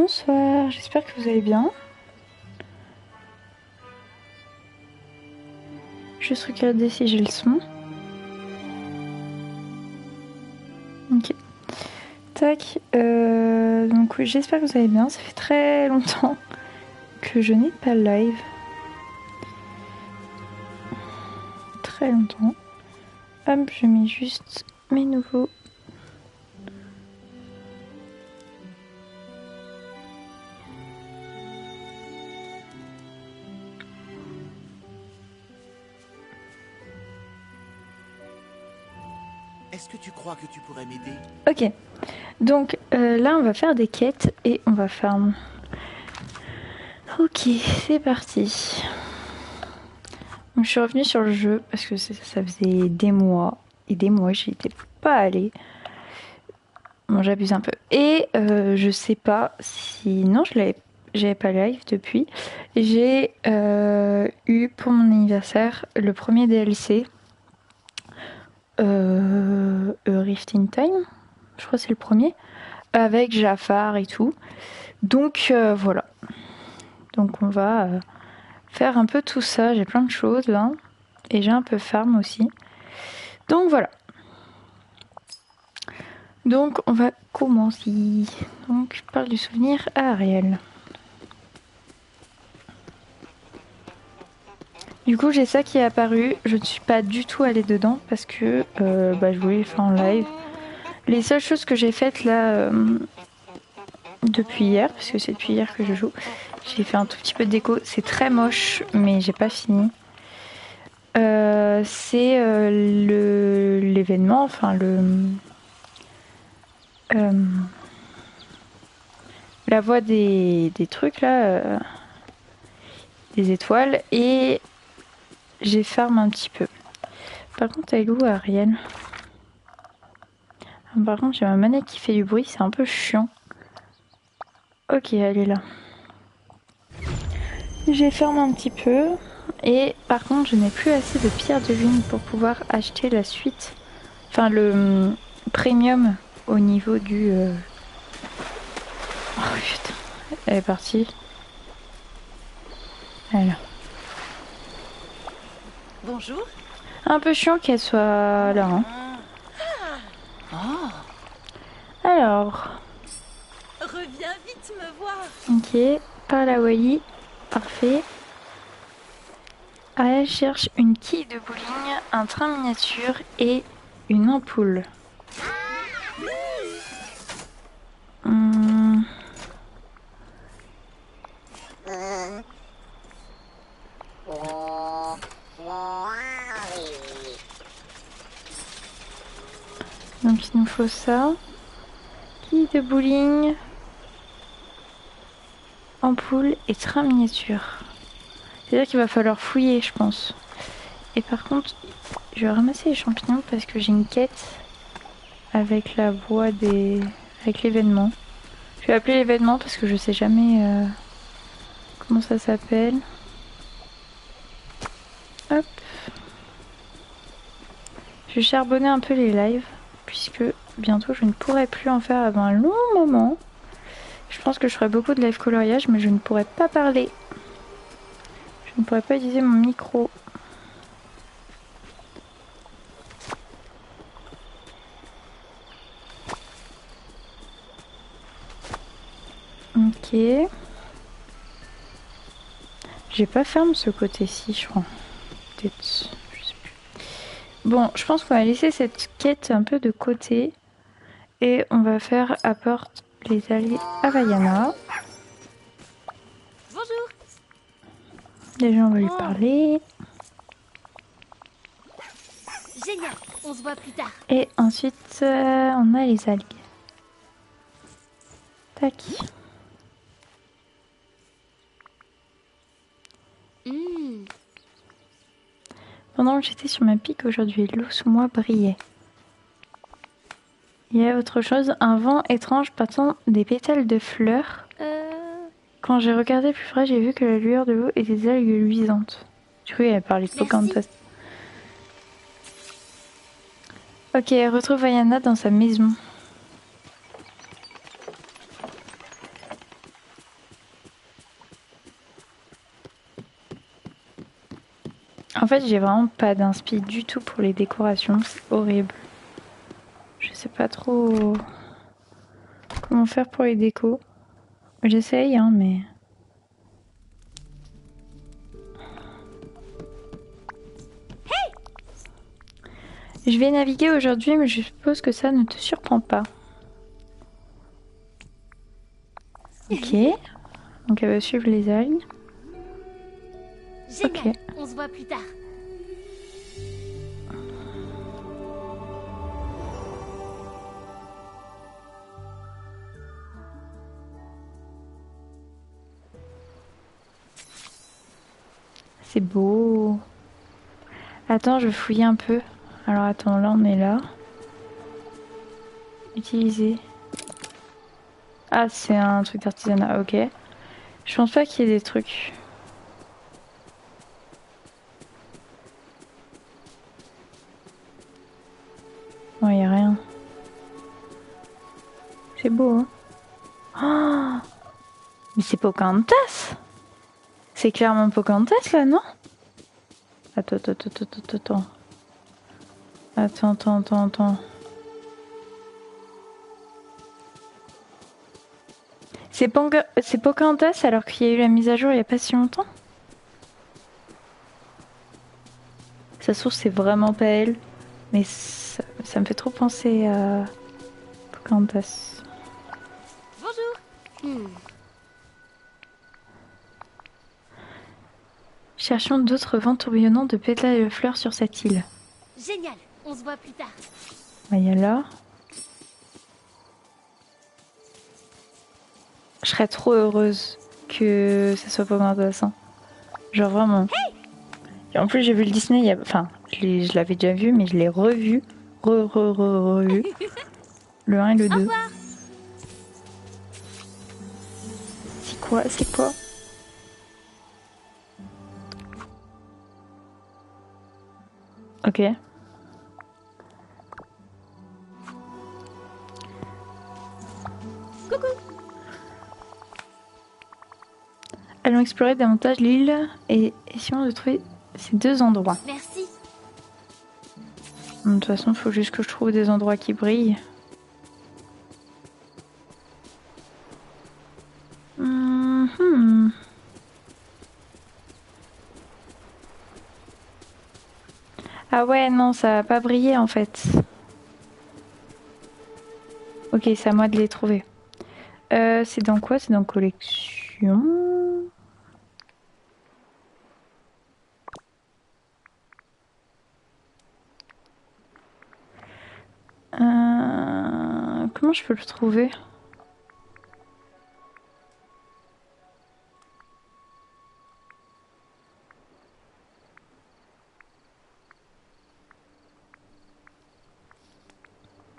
Bonsoir, j'espère que vous allez bien. Juste regarder si j'ai le son. Ok. Tac. Donc oui, j'espère que vous allez bien. Ça fait très longtemps que je n'ai pas live. Très longtemps. Hop, je mets juste mes nouveaux. Est-ce que tu crois que tu pourrais m'aider? Ok. Donc là, on va faire des quêtes et on va farm. Ok, c'est parti. Donc, je suis revenue sur le jeu parce que ça faisait des mois et des mois j'y étais pas allée. Bon, j'abuse un peu. Et je sais pas si... Non, j'avais pas live depuis. J'ai eu pour mon anniversaire le premier DLC. A Rift in Time. Je crois que c'est le premier. Avec Jafar et tout. Donc voilà. Donc on va faire un peu tout ça. J'ai plein de choses là. Et j'ai un peu farm aussi. Donc voilà. Donc on va commencer. Donc je parle du souvenir à Ariel. Du coup j'ai ça qui est apparu. Je ne suis pas du tout allée dedans parce que je voulais le faire en live. Les seules choses que j'ai faites là depuis hier, parce que c'est depuis hier que je joue, j'ai fait un tout petit peu de déco. C'est très moche mais j'ai pas fini. C'est l'événement, enfin la voie des trucs là, des étoiles, et j'ai farm un petit peu. Par contre, elle est où Ariel? Par contre, j'ai ma manette qui fait du bruit, c'est un peu chiant. Ok, elle est là. J'ai farm un petit peu, et par contre, je n'ai plus assez de pierres de lune pour pouvoir acheter la suite. Enfin, le premium au niveau du... Oh putain, elle est partie. Elle est là. Bonjour. Un peu chiant qu'elle soit là. Hein. Alors, Reviens vite me voir. ok, par la Wally, parfait. Elle cherche une quille de bowling, un train miniature et une ampoule. Hmm. Donc il nous faut ça. Quille de bowling, ampoule et train miniature. C'est-à-dire qu'il va falloir fouiller, je pense. Et par contre, je vais ramasser les champignons parce que j'ai une quête avec la voie des... avec l'événement. Je vais appeler l'événement parce que je sais jamais comment ça s'appelle. Hop. Je vais charbonner un peu les lives puisque bientôt je ne pourrai plus en faire avant un long moment. Je pense que je ferai beaucoup de live coloriage mais je ne pourrai pas parler. Je ne pourrai pas utiliser mon micro. Ok. J'ai pas fermé ce côté-ci, je crois. Peut-être. Je sais plus. Bon, je pense qu'on va laisser cette quête un peu de côté. Et on va faire apporte les alliés à Vaiana. Bonjour. Déjà, on va lui parler. Génial. On se voit plus tard. Et ensuite, on a les algues. Tac. Pendant que j'étais sur ma pique aujourd'hui, l'eau sous moi brillait. Il y a autre chose, un vent étrange partant des pétales de fleurs. Quand j'ai regardé plus près, j'ai vu que la lueur de l'eau était des algues luisantes. Du coup, elle parlait Pocahontas. Ok, elle retrouve Vaiana dans sa maison. En fait, j'ai vraiment pas d'inspi du tout pour les décorations. C'est horrible. Je sais pas trop comment faire pour les décos. J'essaye, hein, mais... Je vais naviguer aujourd'hui, mais je suppose que ça ne te surprend pas. Ok. Donc elle va suivre les algues. Génial. Ok. On se voit plus tard. C'est beau. Attends, je fouille un peu. Alors attends, là on est là. Utiliser. Ah, c'est un truc d'artisanat, ok. Je pense pas qu'il y ait des trucs. Non, y a rien. C'est beau, hein. Oh, mais c'est Pocahontas. C'est clairement Pocahontas là, non? Attends. Attends. C'est Pocahontas alors qu'il y a eu la mise à jour il y a pas si longtemps? Ça se trouve c'est vraiment pas elle, mais ça me fait trop penser à Pocahontas. Bonjour. Cherchons d'autres vents tourbillonnants de pétales et de fleurs sur cette île. Génial. On se voit plus tard. Il y a là. Je serais trop heureuse que ça soit Pocahontas. Hein. Genre vraiment. Et en plus j'ai vu le Disney, enfin je l'avais déjà vu, mais je l'ai revu. Revu. Le 1 et le 2. C'est quoi? Ok. Coucou. Allons explorer davantage l'île et essayons de trouver ces deux endroits. Merci. De toute façon, il faut juste que je trouve des endroits qui brillent. Ah ouais, non, ça va pas briller en fait. Ok, c'est à moi de les trouver. C'est dans quoi? C'est dans collection. Comment je peux le trouver?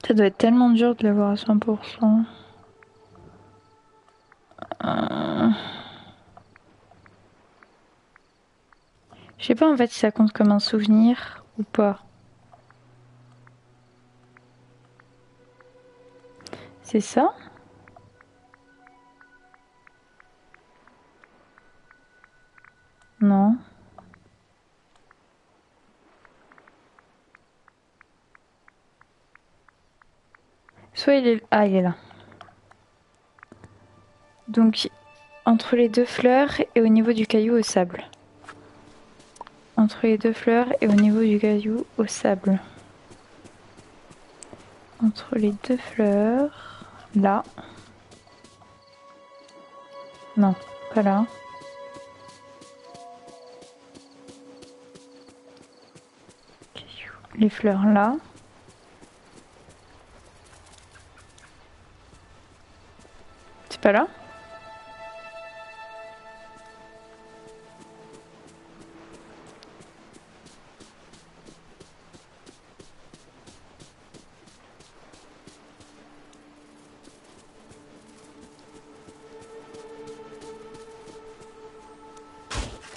Ça doit être tellement dur de l'avoir à 100%. Je sais pas en fait si ça compte comme un souvenir ou pas. C'est ça? Non. Soit il est... Ah, il est là. Donc, entre les deux fleurs et au niveau du caillou au sable. Entre les deux fleurs et au niveau du caillou au sable. Entre les deux fleurs... Là. Non, pas là. Les fleurs là. C'est pas là?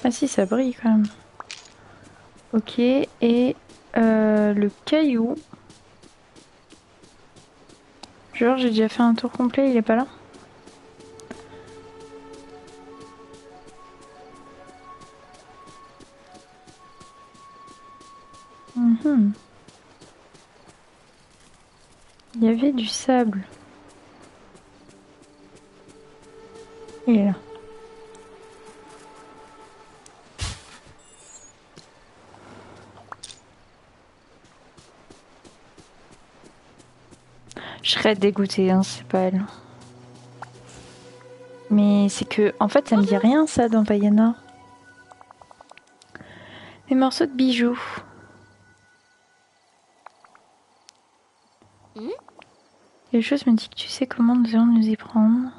Ah si, ça brille quand même. Ok, et le caillou. Genre, j'ai déjà fait un tour complet, il est pas là? Mhm. Il y avait du sable. Il est là. Je serais dégoûtée, hein, c'est pas elle. Mais c'est que, en fait, ça me dit rien ça dans Vaiana. Des morceaux de bijoux. Quelque chose me dit que tu sais comment nous allons nous y prendre.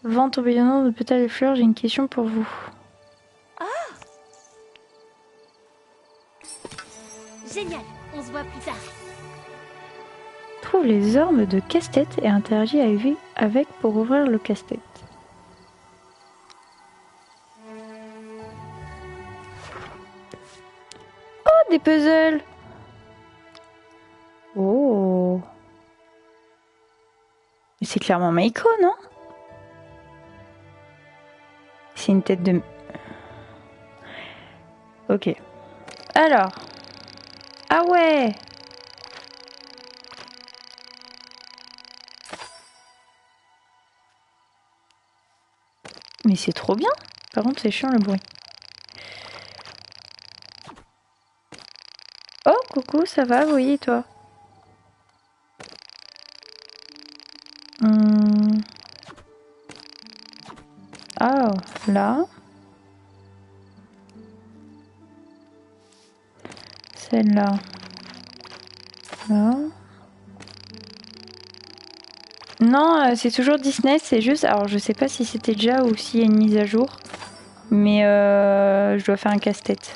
Vent tourbillonnant de pétales et fleurs, j'ai une question pour vous. Génial, on se voit plus tard. Trouve les ormes de casse-tête et interagis avec pour ouvrir le casse-tête. Oh, des puzzles! Oh! Mais c'est clairement Meiko, non? C'est une tête de... Ok. Alors. Ah ouais! Mais c'est trop bien! Par contre, c'est chiant le bruit. Oh, coucou, ça va? Oui, et toi? Ah, là. Celle-là. Là. Non, c'est toujours Disney, c'est juste... Alors, je sais pas si c'était déjà ou s'il y a une mise à jour. Mais je dois faire un casse-tête.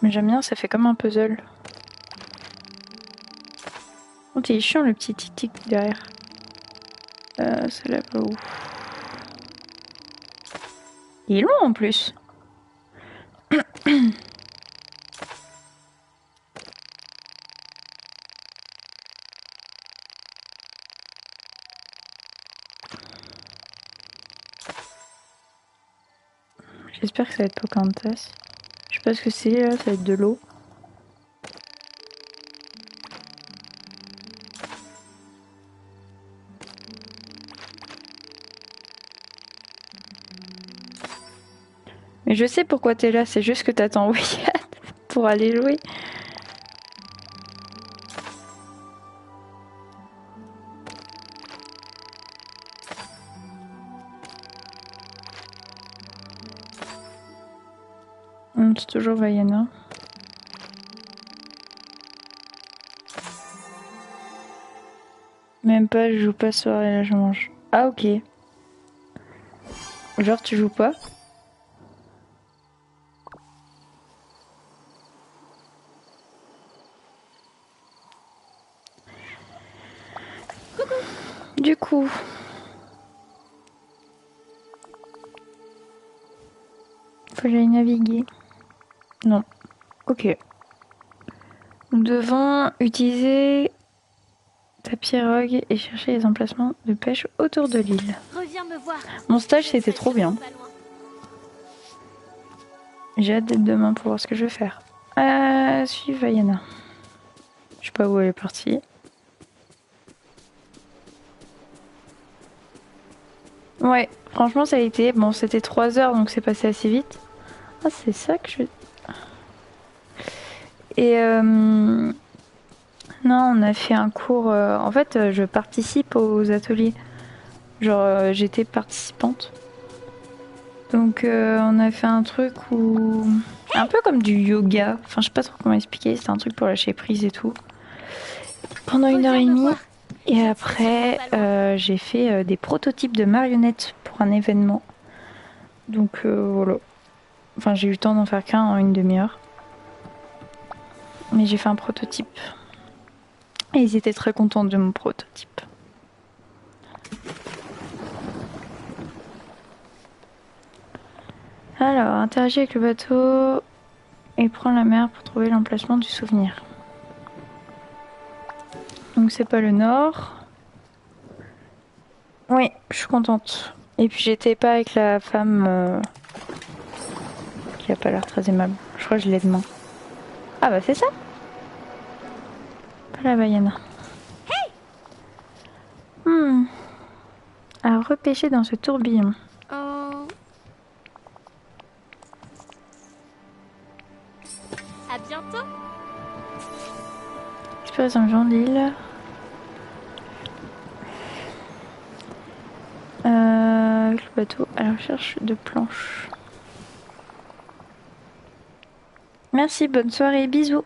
Mais j'aime bien, ça fait comme un puzzle. Oh, t'es chiant le petit tic-tic derrière. Ça là pas où. Il est long en plus. J'espère que ça va être Pocahontas. Je sais pas ce que c'est là, ça va être de l'eau. Mais je sais pourquoi t'es là, c'est juste que t'attends Wyatt pour aller jouer. C'est toujours Vaiana. Même pas, je joue pas ce soir et là je mange. Ah ok. Genre tu joues pas? Du coup... Faut que j'aille naviguer. Non. Ok. Nous devons utiliser ta pirogue et chercher les emplacements de pêche autour de l'île. Reviens me voir. Mon stage c'était trop bien. Pas loin. J'ai hâte d'être demain pour voir ce que je vais faire. Suivre Vaiana. Je sais pas où elle est partie. Ouais, franchement ça a été. Bon, c'était 3 heures donc c'est passé assez vite. Ah, c'est ça que je... Et non, on a fait un cours... En fait, je participe aux ateliers. Genre, j'étais participante. Donc, on a fait un truc où... Un peu comme du yoga. Enfin, je sais pas trop comment expliquer. C'était un truc pour lâcher prise et tout. Pendant 1 heure et demie. Et après, j'ai fait des prototypes de marionnettes pour un événement. Donc, voilà. Enfin, j'ai eu le temps d'en faire qu'un en 1 demi-heure. Mais j'ai fait un prototype. Et ils étaient très contents de mon prototype. Alors, interagis avec le bateau et prends la mer pour trouver l'emplacement du souvenir. Donc c'est pas le nord. Oui, je suis contente. Et puis j'étais pas avec la femme pas l'air très aimable. Je crois que je l'ai demain. Ah bah c'est ça. Pas la baleine. À repêcher dans ce tourbillon. À bientôt. Exploration Jean d'île. Avec le bateau à la recherche de planches. Merci, bonne soirée, bisous.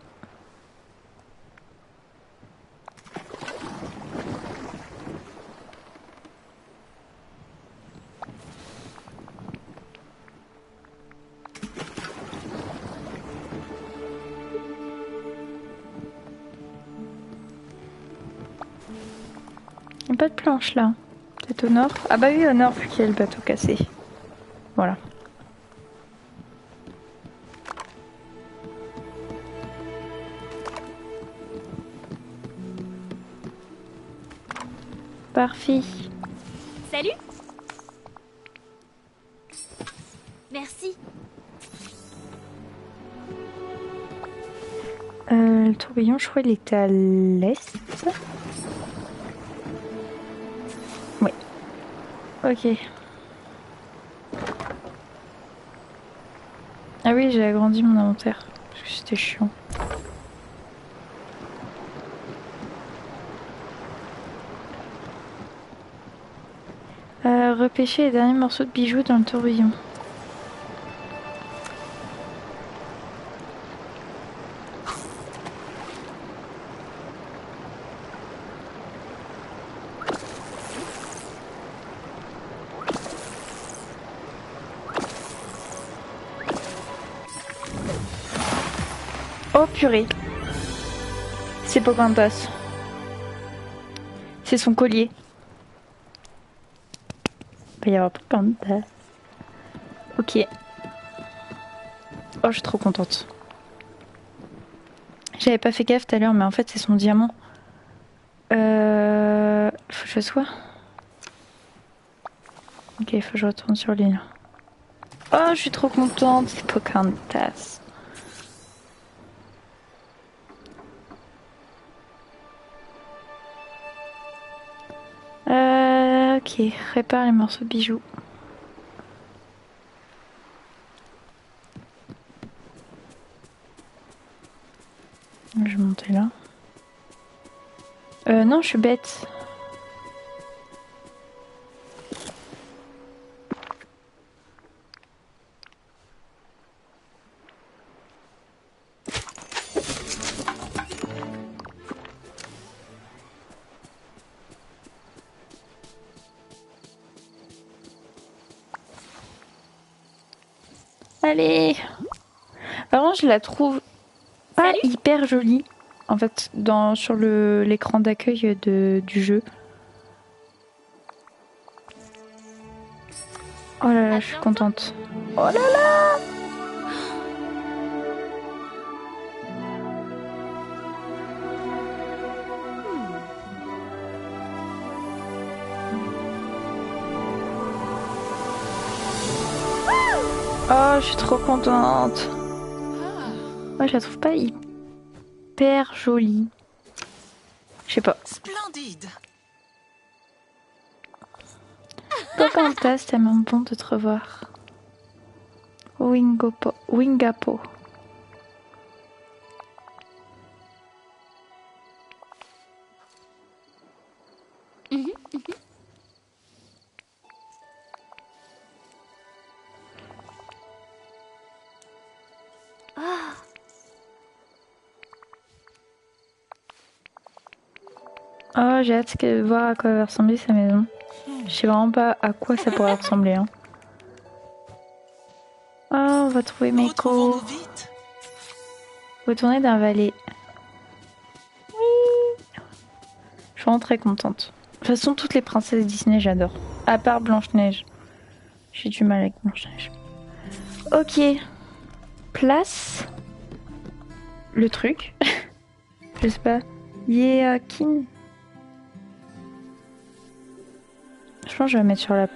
Il n'y a pas de planche là. Peut-être au nord. Ah bah oui, au nord, vu qu'il y a le bateau cassé. Voilà. Parfait. Salut. Merci. Le tourbillon, je crois qu'il était à l'est. Oui. Ok. Ah oui, j'ai agrandi mon inventaire. Parce que c'était chiant. Repêcher les derniers morceaux de bijoux dans le tourbillon. Oh purée. C'est Pocahontas. C'est son collier. Il va y avoir Pocahontas. Ok. Oh, je suis trop contente. J'avais pas fait gaffe tout à l'heure, mais en fait, c'est son diamant. Faut que je sois. Ok, faut que je retourne sur l'île. Oh, je suis trop contente, c'est Pocahontas. Ok, répare les morceaux de bijoux. Je vais monter là. Non, je suis bête. Allez. Vraiment, je la trouve pas hyper jolie. En fait, sur l'écran d'accueil du jeu. Oh là là, je suis contente. Oh là là! Oh, je suis trop contente. Moi, je la trouve pas hyper jolie. Je sais pas. Splendide. Pocahontas, c'est tellement bon de te revoir. Wingapo. Oh, j'ai hâte de voir à quoi va ressembler sa maison. Je sais vraiment pas à quoi ça pourrait ressembler. Hein. Oh, on va trouver Meiko. Retourner d'un valet. Oui. Je suis vraiment très contente. De toute façon, toutes les princesses Disney, j'adore. À part Blanche-Neige. J'ai du mal avec Blanche-Neige. Ok. Place. Le truc. Je sais pas. Yeakin. Je pense que je vais la mettre sur la...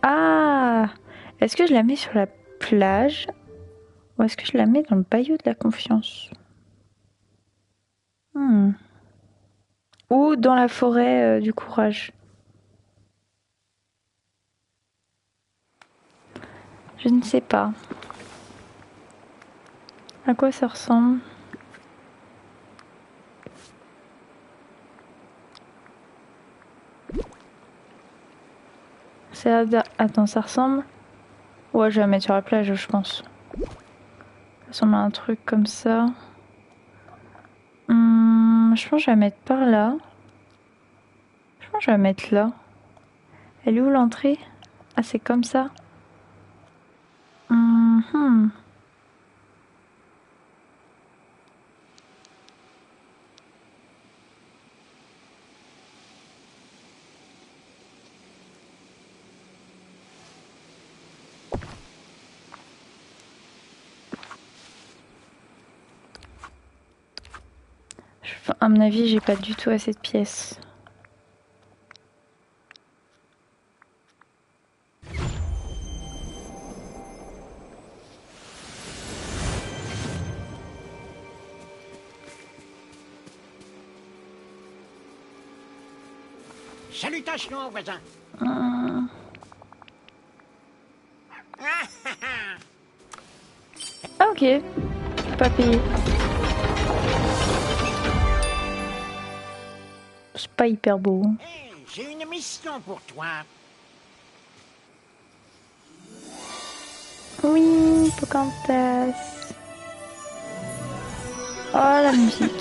Ah! Est-ce que je la mets sur la plage Ou est-ce que je la mets dans le bayou de la confiance? Ou dans la forêt du courage? Je ne sais pas. À quoi ça ressemble? Attends, ça ressemble? Ouais, je vais la mettre sur la plage, je pense. Ça ressemble à un truc comme ça. Je pense que je vais la mettre par là. Je pense que je vais la mettre là. Elle est où l'entrée? Ah, c'est comme ça. À mon avis, j'ai pas du tout assez de pièces. Salutations, voisin. Ah, ok. Pas payé. C'est pas hyper beau. Hey, j'ai une mission pour toi. Oui, Pocahontas. Oh, la musique.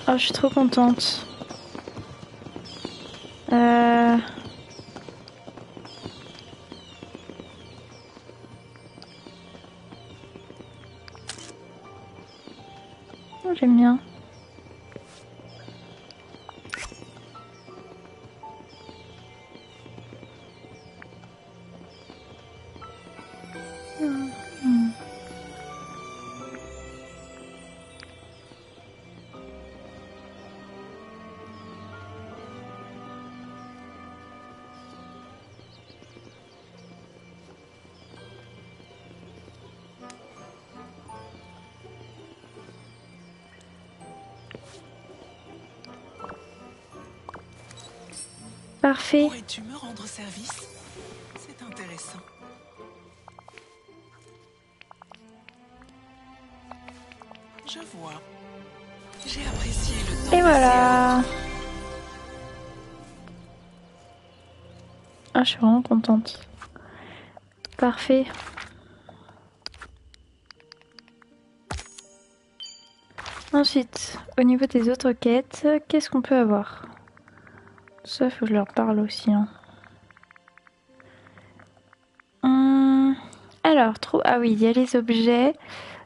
Oh, je suis trop contente. Oh, j'aime bien. Parfait. Pourrais-tu me rendre service? C'est intéressant. Je vois. J'ai apprécié le temps. Et voilà. Ah, je suis vraiment contente. Parfait. Ensuite, au niveau des autres quêtes, qu'est-ce qu'on peut avoir? Ça, il faut que je leur parle aussi. Hein. Alors, ah oui, il y a les objets.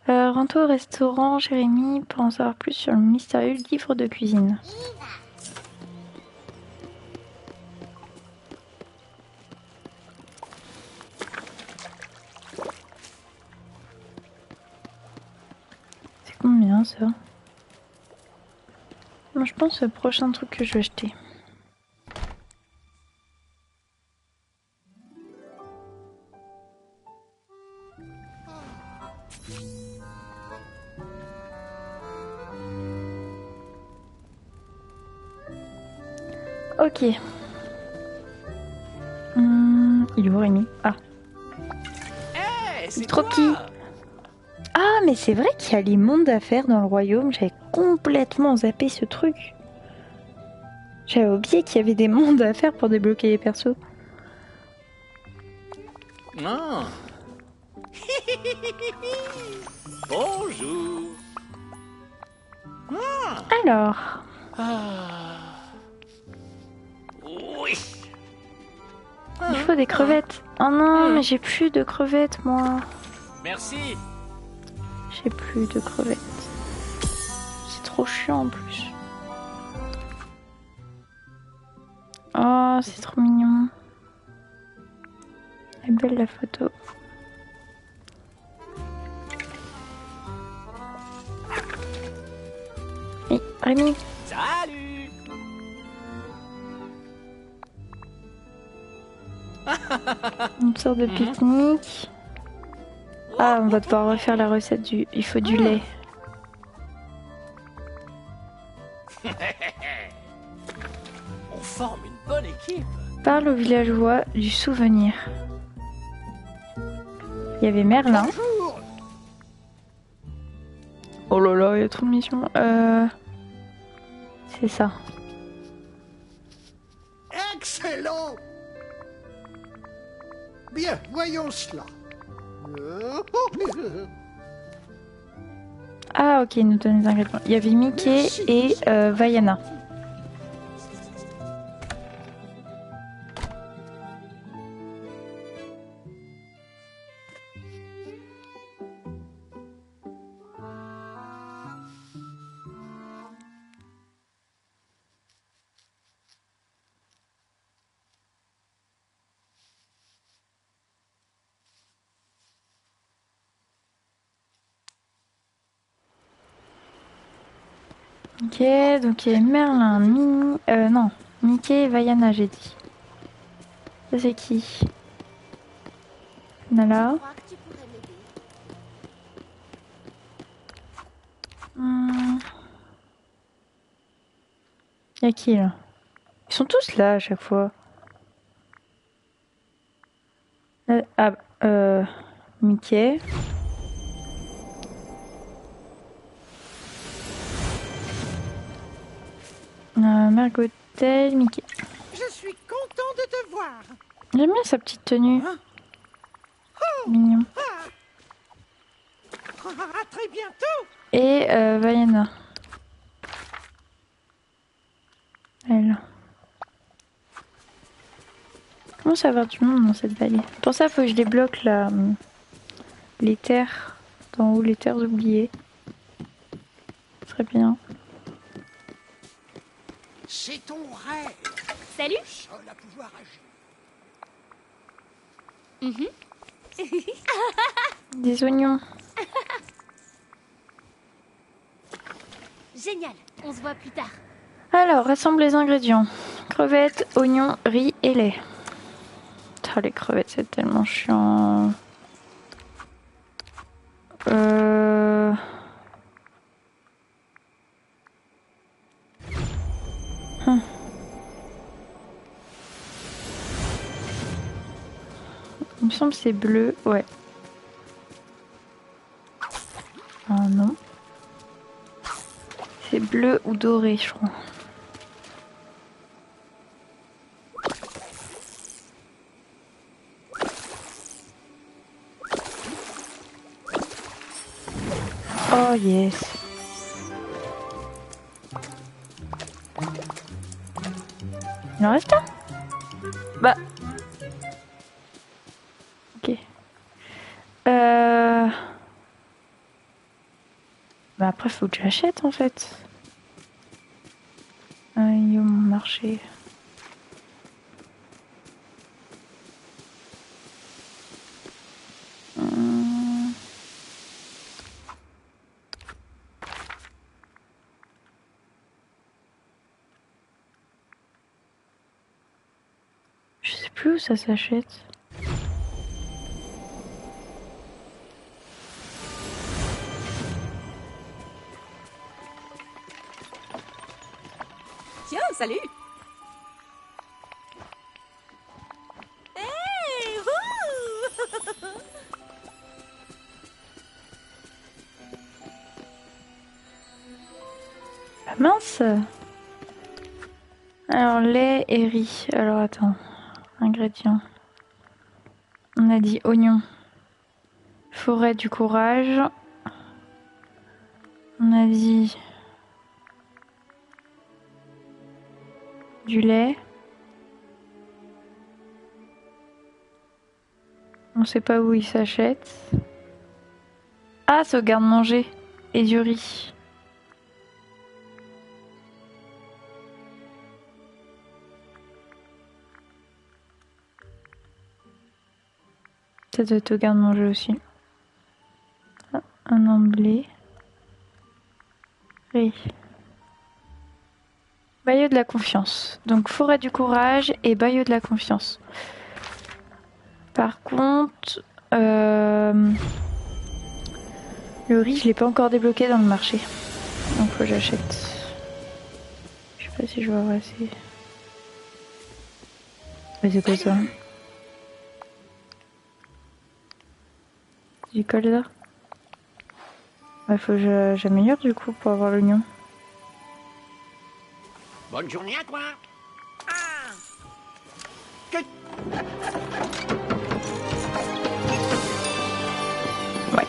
Rends-toi au restaurant, Jérémy, pour en savoir plus sur le mystérieux livre de cuisine. C'est combien ça? Moi, je pense que c'est le prochain truc que je vais acheter. Ok. Il est où Rémi? Ah. Hey, Il est c'est trop toi. petit. Ah, mais c'est vrai qu'il y a les mondes à faire dans le royaume. J'avais complètement zappé ce truc. J'avais oublié qu'il y avait des mondes à faire pour débloquer les persos. Ah. Bonjour. Alors, Oui. il faut des crevettes. Oh non, mais j'ai plus de crevettes, moi. Merci. J'ai plus de crevettes. C'est trop chiant en plus. Oh, c'est trop mignon. Elle est belle la photo. Oui, Rémi. Salut. Une sorte de pique-nique. Ah, on va devoir refaire la recette du... Il faut du lait. On forme une bonne équipe. Parle aux villageois du souvenir. Il y avait Merlin. Bonjour. Oh là là, il y a trop de missions. C'est ça. Excellent. Bien, voyons cela. Ah ok, il nous donne les ingrédients. Il y avait Mickey Merci. et Vaiana. Ok, donc il y a Merlin, non, Mickey et Vaiana, j'ai dit. Ça c'est qui? Nala. Je crois que tu pourrais m'aider. Y a qui là? Ils sont tous là à chaque fois. Mickey. Margotel, Mickey. Je suis content de te voir. J'aime bien sa petite tenue. Mignon. À très bientôt. Et Vaiana. Elle. Comment ça va avoir du monde dans cette vallée? Pour ça, faut que je débloque là, les terres. D'en haut, les terres oubliées. Très bien. C'est ton rêve. Salut. Seul à pouvoir agir. Des oignons. Génial. On se voit plus tard. Alors, rassemble les ingrédients. Crevettes, oignons, riz et lait. Oh, les crevettes, c'est tellement chiant. Il me semble que c'est bleu, ouais. Ah non. C'est bleu ou doré, je crois. Oh yes. Il en reste un? Bah. Ok. Bah après faut que j'achète en fait. Il est où mon marché? Je sais plus où ça s'achète. Tiens, salut. Hey, Ah mince! Alors lait et riz. Alors attends. Ingrédients. On a dit oignon. Forêt du courage. On a dit du lait. On sait pas où il s'achète. Ah, c'est au garde-manger. Et du riz. Ça doit être au garde-manger aussi. Ah, un emblé. Riz. Bayeux de la confiance. Donc forêt du courage et bayeux de la confiance. Par contre, le riz, je l'ai pas encore débloqué dans le marché. Donc faut que j'achète. Je sais pas si je vais avoir assez. Mais c'est quoi ça? Du colza. Il faut que j'améliore du coup pour avoir l'oignon. Bonne journée à toi. Ah que... Ouais.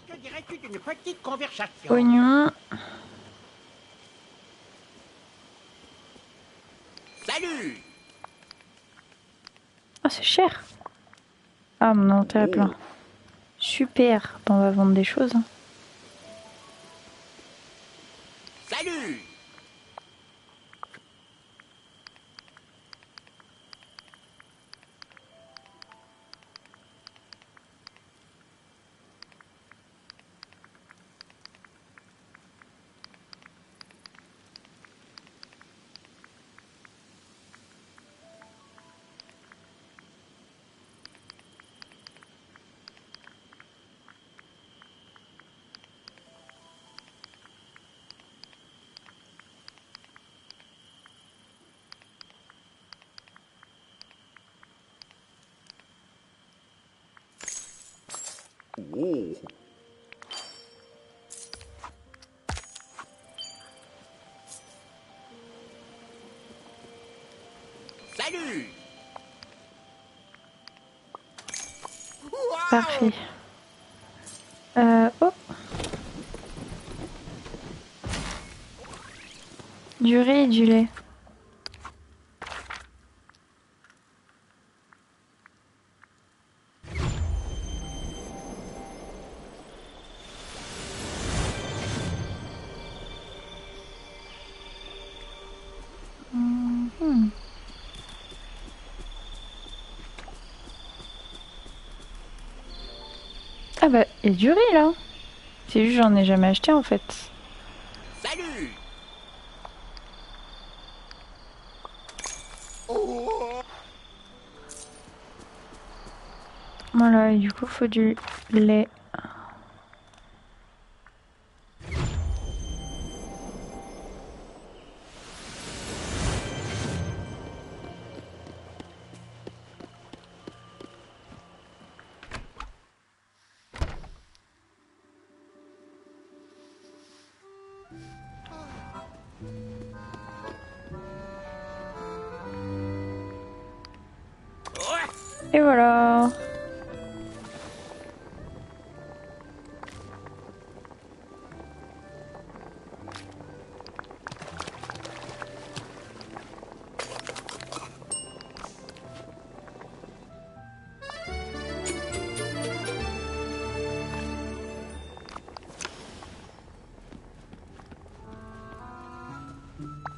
Que dirais-tu d'une petite conversation? Oignon. Salut. Ah, c'est cher. Ah, mon inventaire est plein. Super. Bon, on va vendre des choses. Hein. Salut. Salut. Parfait. Oh. Du riz et du lait. Mhm. Ah bah, il y a du riz là. C'est juste j'en ai jamais acheté en fait. Salut. Voilà, et du coup faut du lait. Et voilà.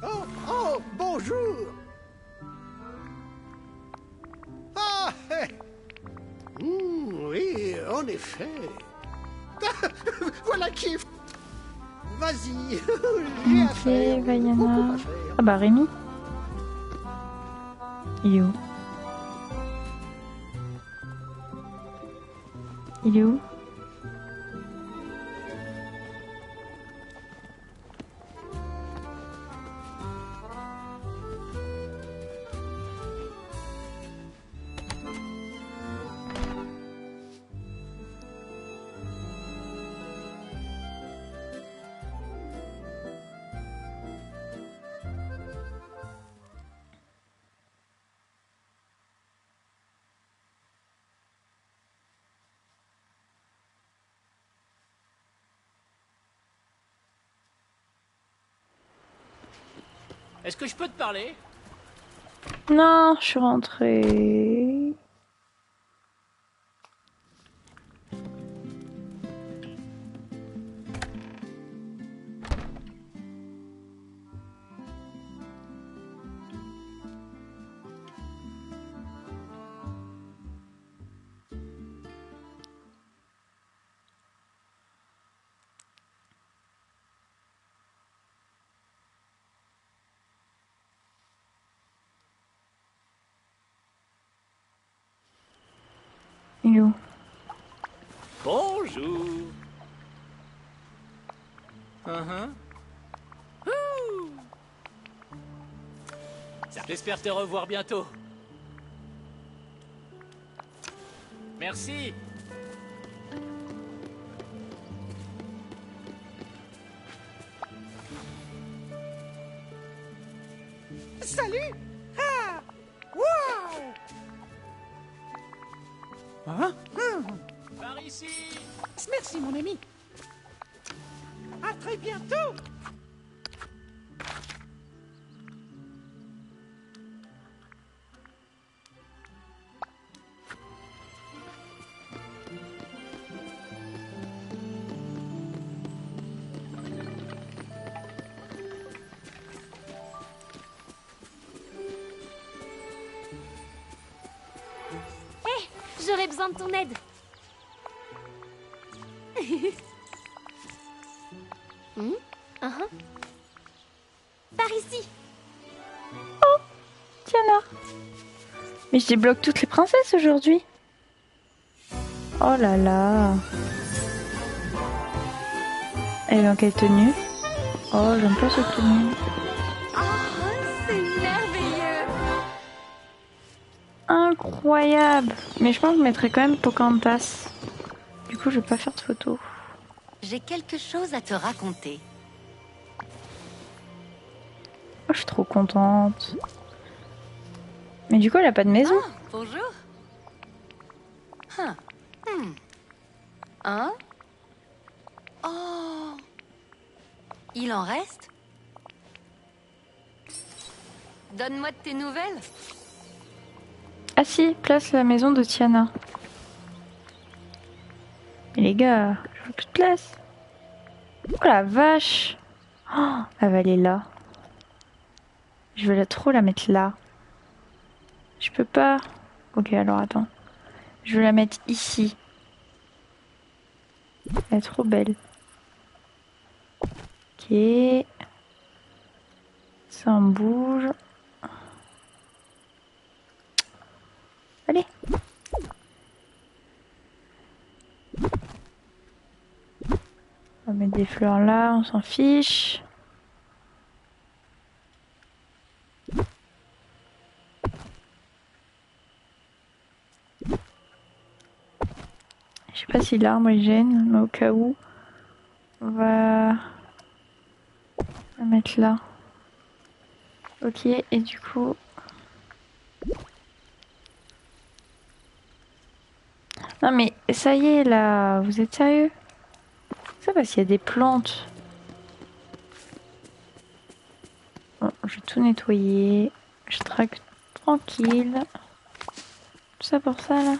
Oh, oh, bonjour. Ah, oui, en effet. Voilà qui est... Vas-y, j'ai à Ok, faire, Vaiana. beaucoup à faire. Ah bah Rémi. Il est où? Il est où? Est-ce que je peux te parler? Non, je suis rentrée. Il est où? Bonjour. Uh-huh. Ouh. J'espère te revoir bientôt. Merci. Salut! Ah! Wow! Hein? Par ici. Merci, mon ami. À très bientôt! J'aurais besoin de ton aide. Par ici. Tiana. Mais je débloque toutes les princesses aujourd'hui. Oh là là. Elle est dans quelle tenue? Oh, j'aime pas cette tenue. Oh, c'est merveilleux. Incroyable. Mais je pense que je mettrais quand même Pocahontas. Du coup, je vais pas faire de photos. J'ai quelque chose à te raconter. Oh, je suis trop contente. Mais du coup, elle a pas de maison. Ah, bonjour. Hein? Oh. Il en reste? Donne-moi de tes nouvelles. Ah si, place la maison de Tiana. Mais les gars, je veux plus de place. Oh la vache. Oh, elle va aller là. Je vais trop la mettre là. Je peux pas. Ok, alors attends. Je vais la mettre ici. Elle est trop belle. Ok. Ça en bouge. Allez. On va mettre des fleurs là, on s'en fiche. Je sais pas si l'arbre est gêne, mais au cas où, on va la mettre là. Ok, et du coup... Non mais ça y est là, vous êtes sérieux? Ça parce qu'il y a des plantes. Bon, je vais tout nettoyer. Je traque tranquille. Tout ça pour ça là.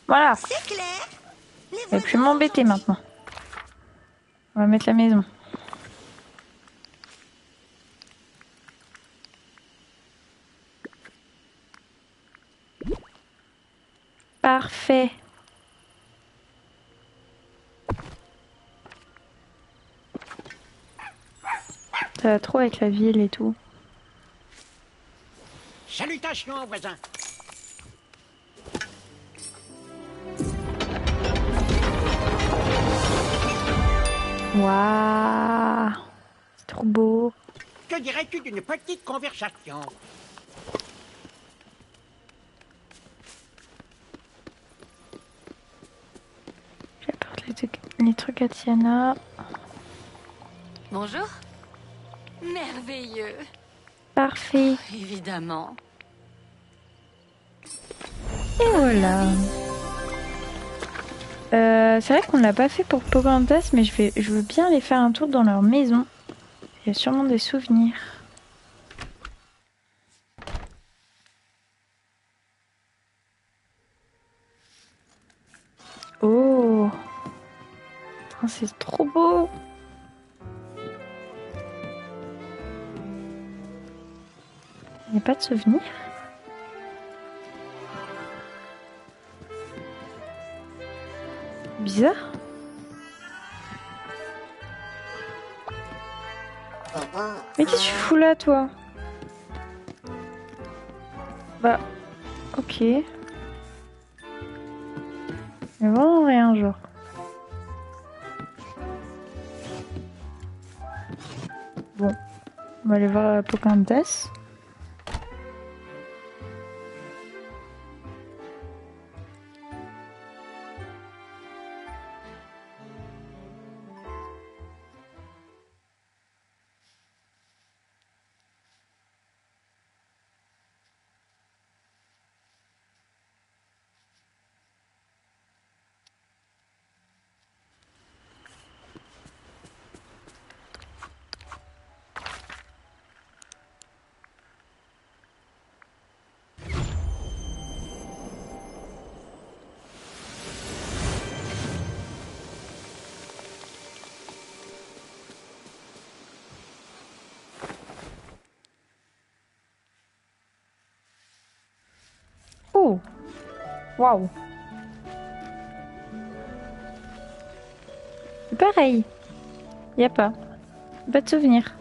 Voilà. C'est clair. Elle va plus m'embêter maintenant. On va mettre la maison. Parfait. Ça va trop avec la ville et tout. Salutations, voisin. Waouh. C'est trop beau. Que dirais-tu d'une petite conversation? J'apporte les trucs à Tiana. Bonjour. Merveilleux. Parfait. Évidemment. Et voilà. C'est vrai qu'on l'a pas fait pour Pocahontas, mais je veux bien aller faire un tour dans leur maison. Il y a sûrement des souvenirs. Oh, oh c'est trop beau. Il n'y a pas de souvenirs. Bizarre. Mais qu'est-ce que tu fous là, toi? Bah, ok. Mais vraiment rien, genre. Bon, on va aller voir Pocahontas. Oh! Waouh! C'est pareil. Y a pas. Pas de souvenir.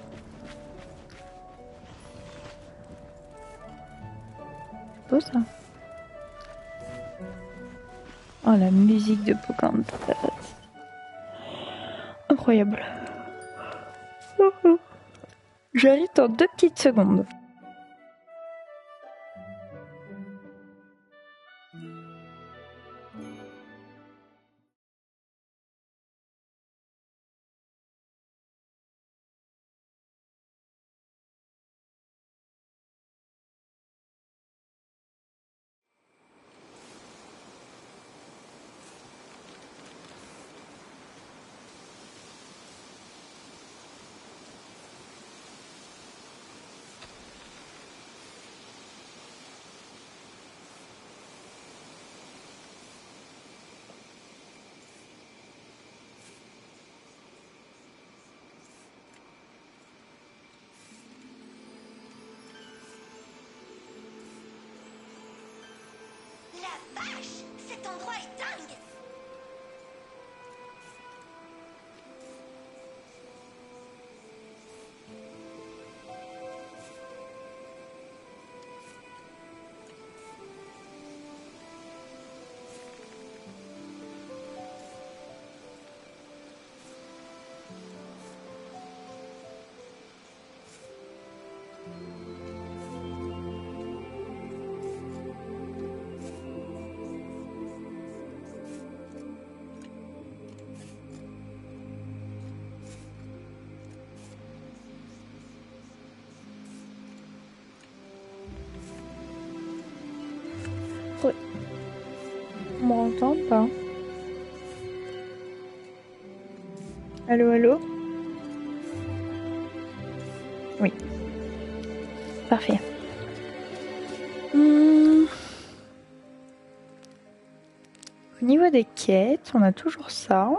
C'est beau ça. Oh la musique de Pocahontas. Incroyable. J'arrive dans 2 petites secondes. La vache! Cet endroit est dingue! On m'entend pas? Allô, allô? Oui. Parfait. Au niveau des quêtes, on a toujours ça.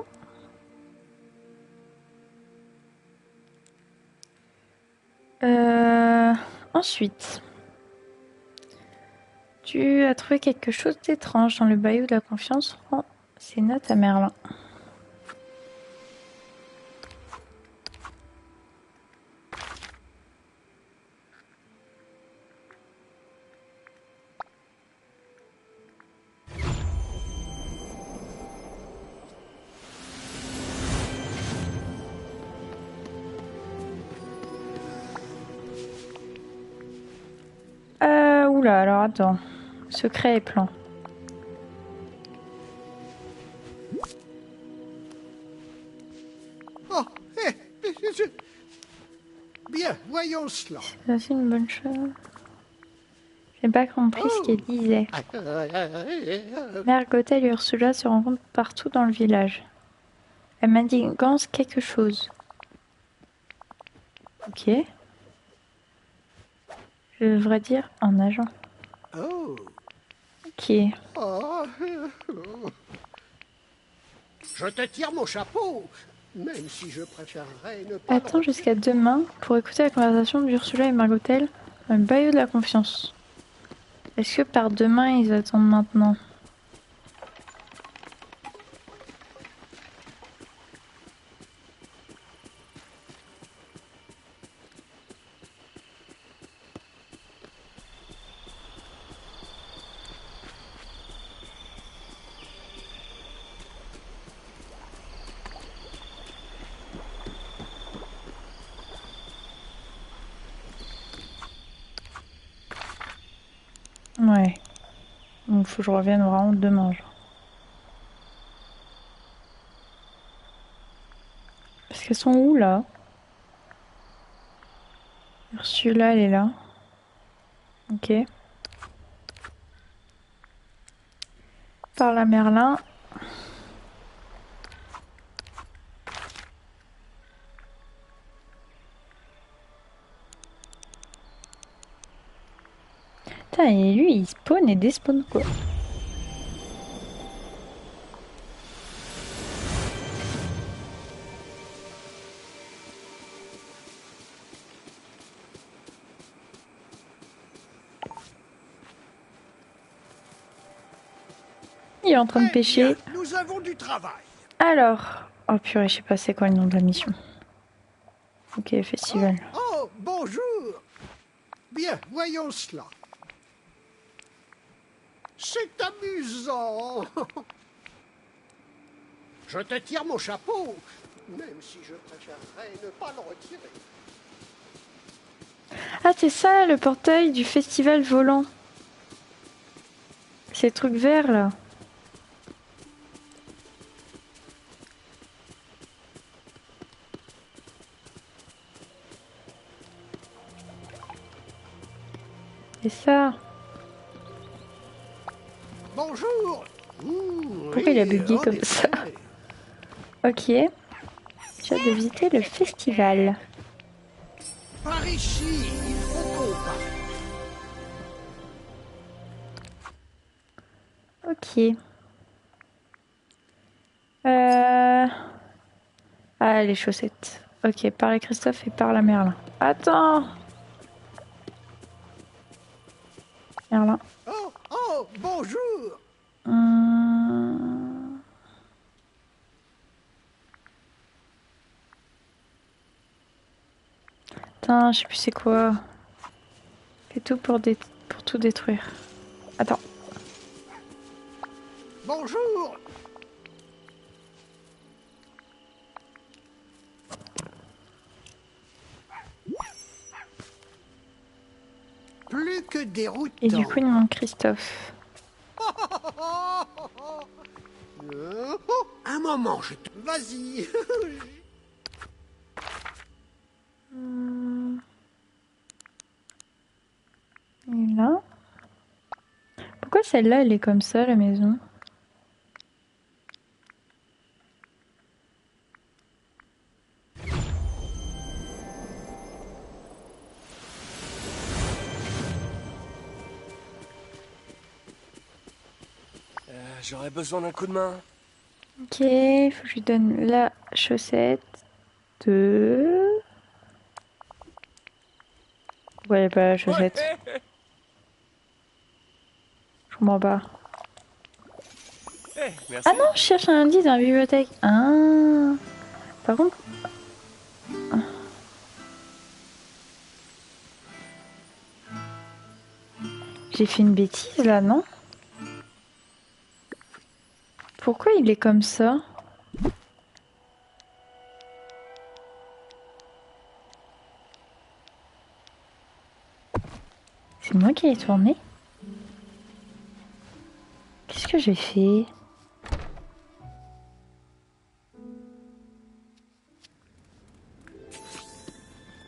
Ensuite, tu as trouvé quelque chose d'étrange dans le bayou de la confiance. Rends ces notes à Merlin. Oula, alors attends. Secret et plan. Oh, bien, voyons cela. C'est aussi une bonne chose. J'ai pas compris ce qu'elle disait. Mère Gothel et Ursula se rencontrent partout dans le village. Elle manigance quelque chose. Ok. Je devrais dire un agent. Oh. Ok. Oh. Je te tire mon chapeau, même si je préférerais ne pas... Attends jusqu'à demain pour écouter la conversation d'Ursula et Margotel dans le bayou de la confiance. Est-ce que par demain ils attendent maintenant? Ouais. Donc faut que je revienne vraiment demain. Genre. Parce qu'elles sont où là? Ursula, elle est là. Ok. Par la Merlin. Putain, et lui, il spawn et despawn quoi. Il est en train de Très pêcher. bien, nous avons du travail. Alors. Oh purée, je sais pas c'est quoi le nom de la mission. Ok, festival. Oh, bonjour. Bien, voyons cela. C'est amusant. Je te tire mon chapeau, même si je préférerais ne pas le retirer. Ah, c'est ça le portail du festival volant. Ces trucs verts là. C'est ça. Bonjour. Pourquoi il a bugué comme ça? Ok. J'ai hâte de visiter le festival. Par ici, il faut qu'on parte. Ok. Ah, les chaussettes. Ok, par les Christophe et par la Merlin. Attends! Merlin. Oh, bonjour. Hum... Putain, je sais plus c'est quoi. Fais tout pour tout détruire. Attends. Bonjour. Plus que déroutant. Et du coup, il manque Christophe. Un moment, je te... Vas-y. Et là. Pourquoi celle-là, elle est comme ça, la maison? J'aurais besoin d'un coup de main. Ok, il faut que je lui donne la chaussette de... Ouais, pas la chaussette. Ouais. Je comprends pas. Merci. Ah non, je cherche un indice dans la bibliothèque. Ah. Par contre... J'ai fait une bêtise là, non? Pourquoi il est comme ça? C'est moi qui ai tourné? Qu'est-ce que j'ai fait?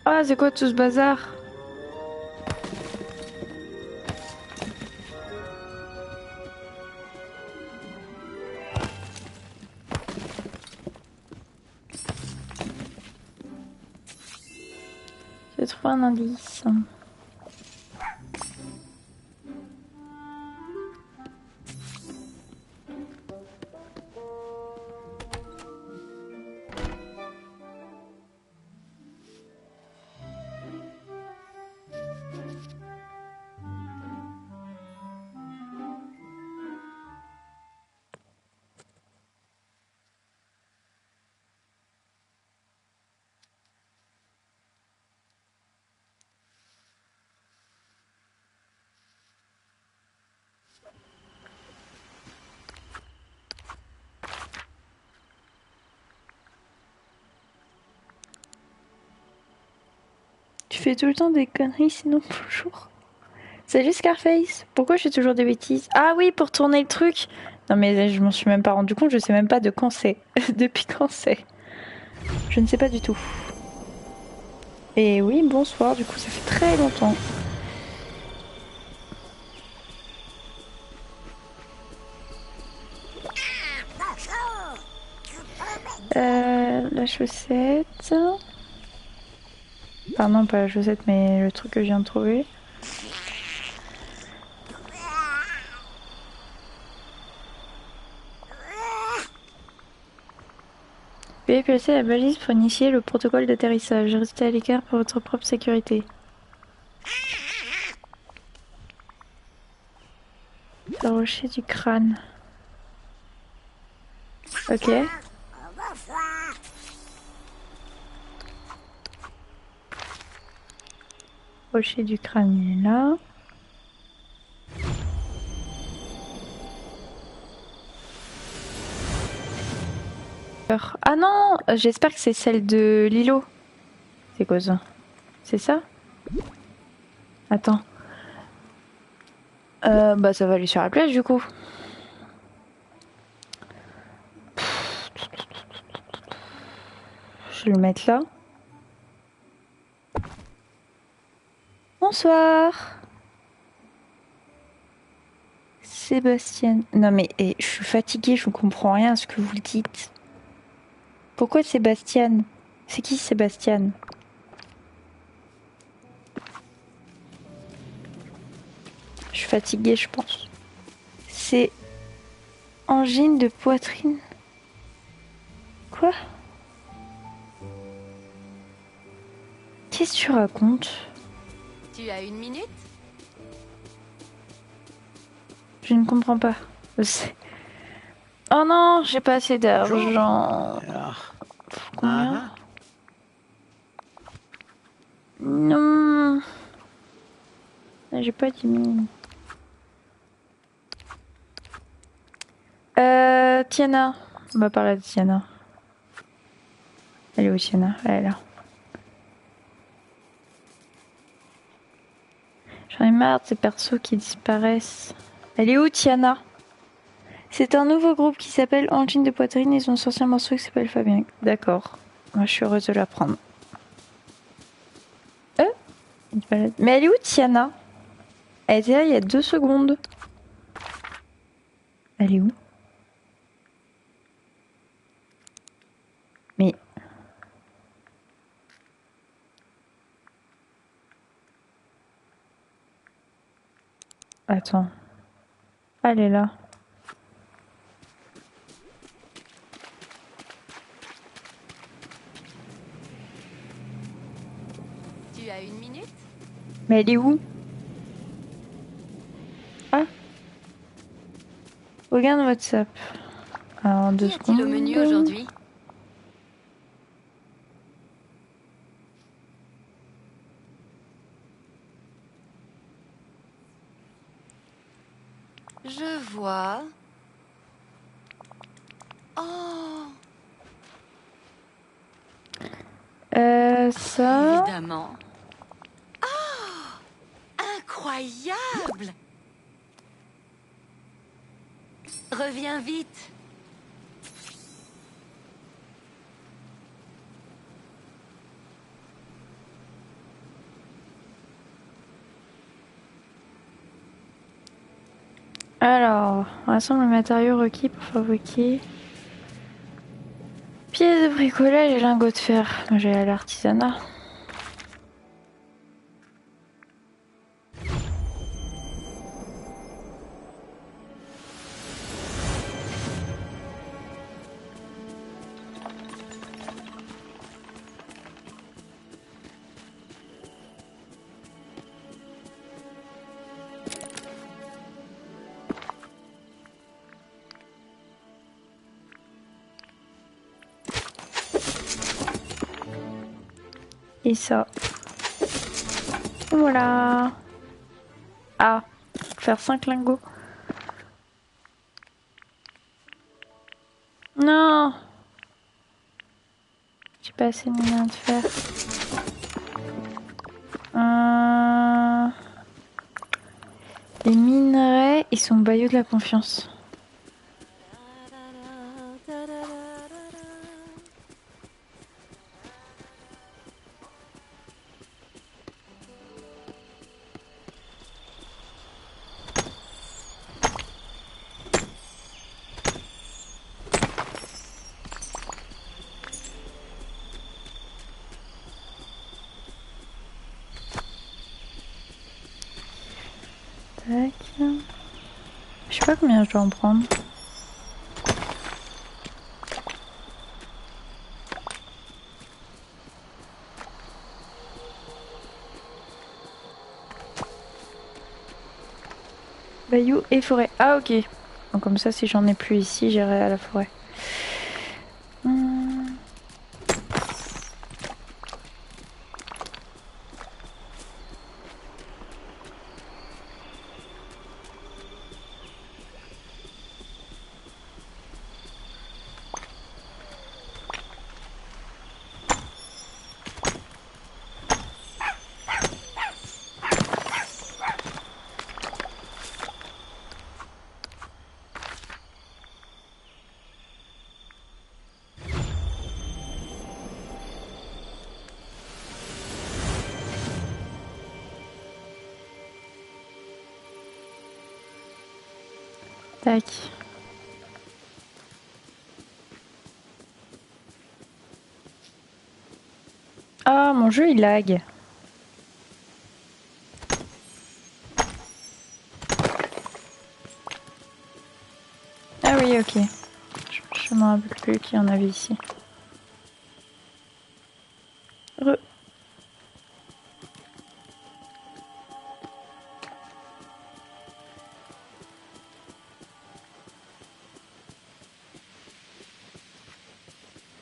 Ah, c'est quoi tout ce bazar? J'ai trouvé un indice. Tu fais tout le temps des conneries, sinon bonjour. Salut Scarface. Pourquoi je fais toujours des bêtises? Ah oui, pour tourner le truc. Non mais je m'en suis même pas rendu compte, je sais même pas de quand c'est. Depuis quand c'est. Je ne sais pas du tout. Et oui, bonsoir, du coup ça fait très longtemps. La chaussette. Enfin non, pas la chaussette, mais le truc que je viens de trouver. Veuillez placer la balise pour initier le protocole d'atterrissage. Restez à l'écart pour votre propre sécurité. Le rocher du crâne. Ok. Rocher du crâne, il est là. Ah non, j'espère que c'est celle de Lilo. C'est quoi ça? C'est ça? Attends. Bah ça va aller sur la plage du coup. Je vais le mettre là. Bonsoir. Sébastien. Non mais je suis fatiguée, je ne comprends rien à ce que vous dites. Pourquoi Sébastien? C'est qui Sébastien? Je suis fatiguée, je pense. C'est angine de poitrine. Quoi? Qu'est-ce que tu racontes? Tu as une minute? Je ne comprends pas. Oh non, j'ai pas assez d'argent. Alors, Combien? Non. J'ai pas 10 000. Tiana. On va parler de Tiana. Elle est où Tiana? Elle est là. J'en ai marre de ces persos qui disparaissent. Elle est où Tiana? C'est un nouveau groupe qui s'appelle Angine de Poitrine. Ils ont sorti un morceau qui s'appelle Fabien. D'accord. Moi je suis heureuse de l'apprendre. Mais elle est où Tiana? Elle était là il y a 2 secondes. Elle est où? Mais... Attends. Elle est là. Tu as une minute? Mais elle est où? Ah. Regarde WhatsApp. Alors, 2 Qu'y a-t-il au menu secondes. aujourd'hui? Je vois. Oh, Ça... évidemment. Oh, incroyable! Reviens vite. Alors, rassemble les matériaux requis pour fabriquer pièces de bricolage et lingots de fer. Moi, j'ai à l'artisanat. Et ça. Voilà. Ah, faire 5 lingots. Non. J'ai pas assez de moyens de faire. Les minerais et son bayou de la confiance. Tac. Je sais pas combien je dois en prendre. Bayou et forêt. Ah ok. Donc, comme ça, si j'en ai plus ici, j'irai à la forêt. Tac. Ah, mon jeu il lag. Ah oui, ok. Je me rappelle plus qu'il y en avait ici.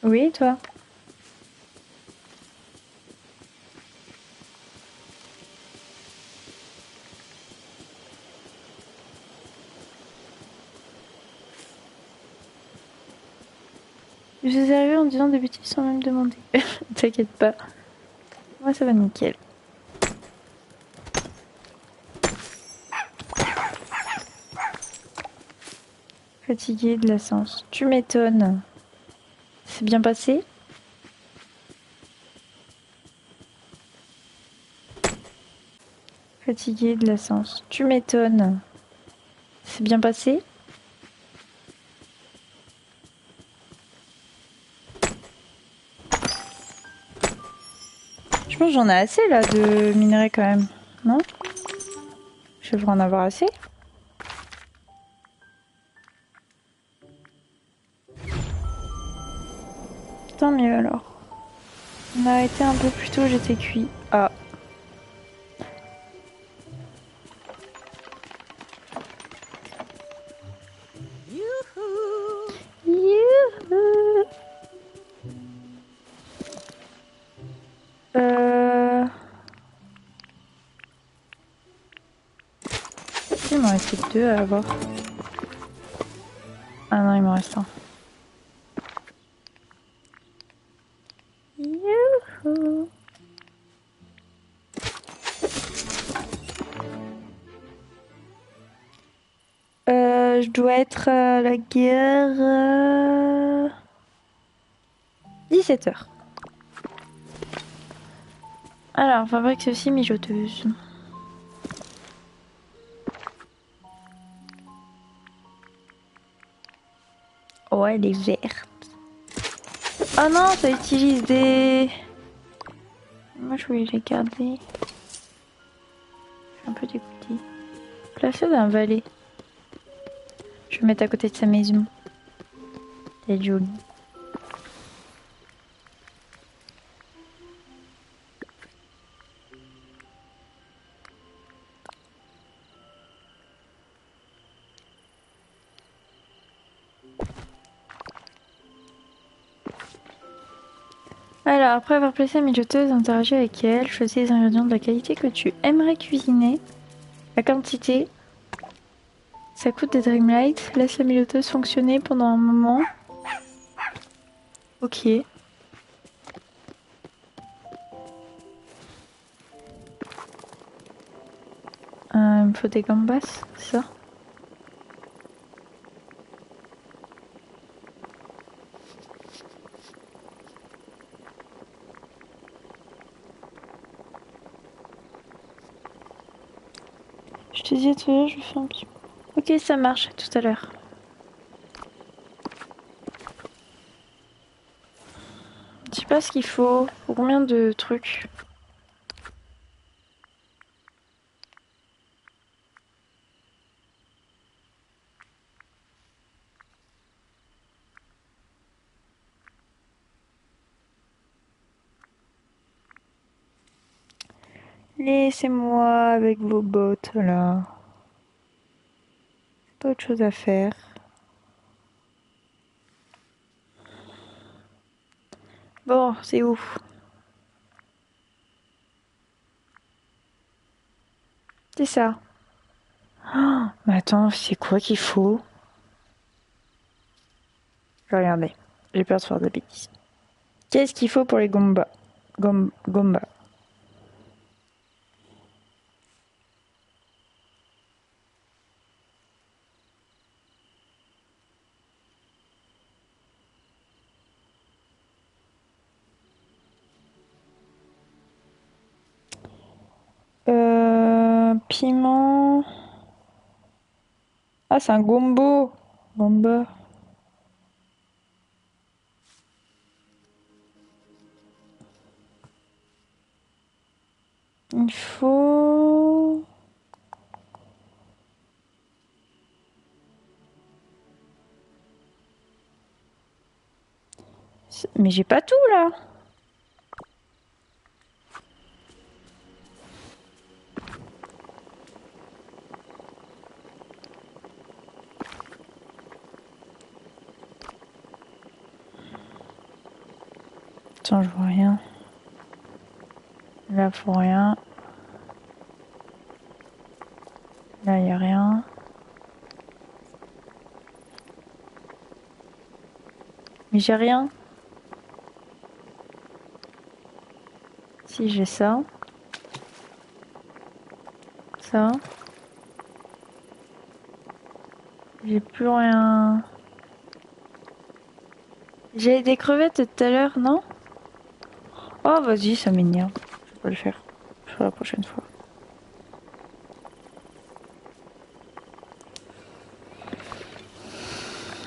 Oui, toi? Je suis arrivée en disant des bêtises sans même demander. T'inquiète pas. Moi, ça va nickel. Fatiguée de l'essence. Tu m'étonnes. C'est bien passé? Fatiguée de l'essence. Tu m'étonnes. C'est bien passé? Je pense que j'en ai assez là de minerais quand même. Non? Je devrais en avoir assez. Tant mieux alors. On a été un peu plus tôt, j'étais cuit. Ah. Youhou. Il m'en restait que 2 à avoir. Ah non, il m'en reste un. Youhou. Je dois être à la guerre 17 h. Alors, fabrique ceci mijoteuse. Oh, elle est verte. Oh non, ça utilise des... Moi, je voulais les garder. Je suis un peu dégoûtée. Placé dans un valet. Je vais le mettre à côté de sa maison. C'est joli. Alors, après avoir placé la mijoteuse, interagis avec elle, choisis les ingrédients de la qualité que tu aimerais cuisiner, la quantité, ça coûte des Dreamlight, laisse la mijoteuse fonctionner pendant un moment. Ok. me faut des gambas, c'est ça? Je te dis à tout à l'heure, je fais un petit... Ok, ça marche, à tout à l'heure. Je sais pas ce qu'il faut. Combien de trucs? Laissez-moi avec vos bottes là. Pas autre chose à faire. Bon, c'est où? C'est ça. Oh, mais attends, c'est quoi qu'il faut? Je vais regarder. J'ai peur de faire des bêtises. Qu'est-ce qu'il faut pour les gombas? Gomba. Piment. Ah, c'est un gombo. Gomba. Il faut... Mais j'ai pas tout là. Attends, je vois rien. Là, faut rien. Là, y a rien. Mais j'ai rien. Si, j'ai ça. Ça. J'ai plus rien. J'ai des crevettes tout à l'heure, non? Oh, vas-y, ça m'énerve. Je vais pas le faire. Je ferai la prochaine fois.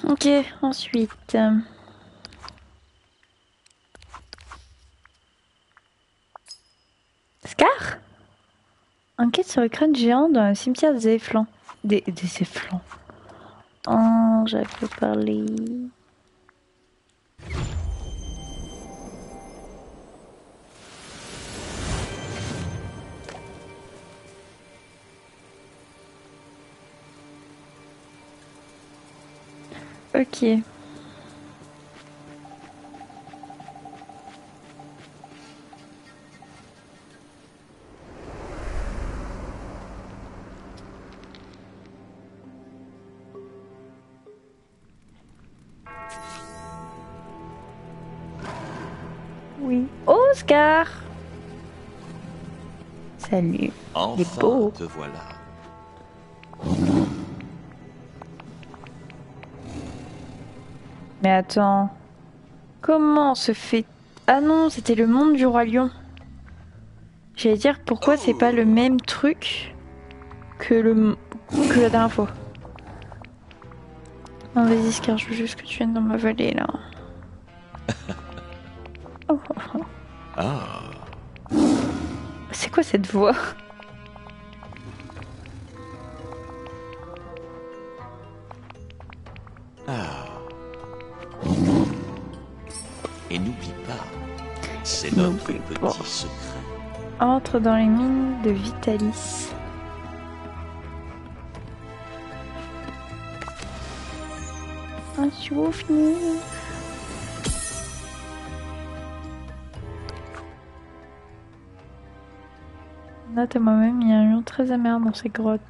Ok, ensuite. Scar? Enquête sur le crâne géant dans le cimetière des éléphants. Des éléphants. Oh, j'avais pas parlé. Ok. Oui. Oscar! Salut. Il est Enfin, beau. te voilà. Mais attends. Comment se fait... Ah non, c'était le monde du roi lion. J'allais dire pourquoi c'est pas le même truc que la dernière fois. Non, vas-y, Scar, je veux juste que tu viennes dans ma vallée, là. Oh. Ah, C'est quoi cette voix? ah. Et n'oublie pas, c'est notre N'oublie petit pas. secret. Entre dans les mines de Vitalis. Un souvenir. Note à moi-même, il y a un lion très amer dans ces grottes.